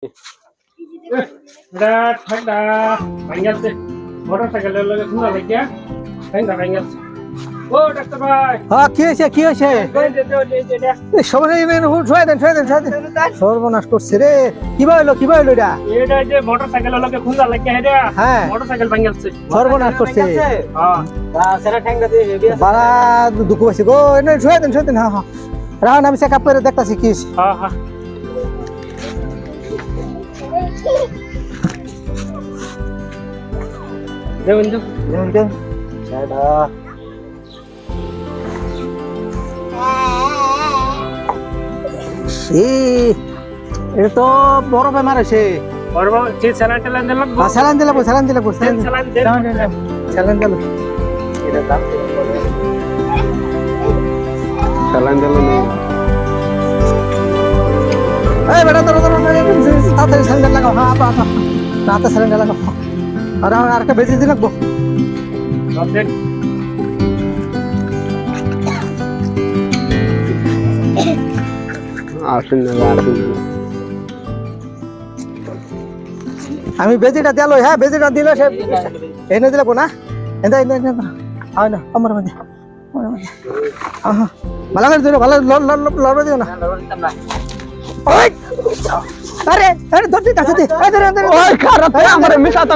এটা ঠান্ডা ভাঙ্গালছে মোটরসাইকেলের লগে সুন্দর লাগিয়া ঠান্ডা ভাঙ্গালছে ও ডাক্তার ভাই হ্যাঁ কি হয়েছে সর্বনাশ করছে রে কিবা হইলো এটা এটা যে মোটরসাইকেলের লগে খুন্দা লাগিয়া হেডা হ্যাঁ মোটরসাইকেল ভাঙ্গালছে সর্বনাশ করছে হ্যাঁ সেটা ঠ্যাঙ্গা দিয়ে বাড়া দুঃখ হয়েছে গো এনে ছুঁয়ে দেন হ্যাঁ রাহুল আমি চেক আপ করে দেখতাছি কি হয়েছে। হ্যাঁ হ্যাঁ দেউন দেউ এটা তো বড় বেমার আছে বড় যে স্যালাইন টেলাইন দিলাম স্যালাইন দিলে স্যালাইন দিল এটা দাম স্যালাইন দিলাম এই বেটা তাড়াতাড়ি স্যালাইন লাগাও হ্যাঁ তাড়াতাড়ি স্যালাইন লাগাও আর একটা বেশি দিন লাগবো আমি বেজিটা দিলো হ্যাঁ বেজিটা দিল সে এনে দিলে না এনে হয় না আমার মধ্যে ভালো করে দিও ভালো লড়বে দিও না ওই আরে আরে দড়ি কাছে দে ওই খারাপ আমার মিশা তো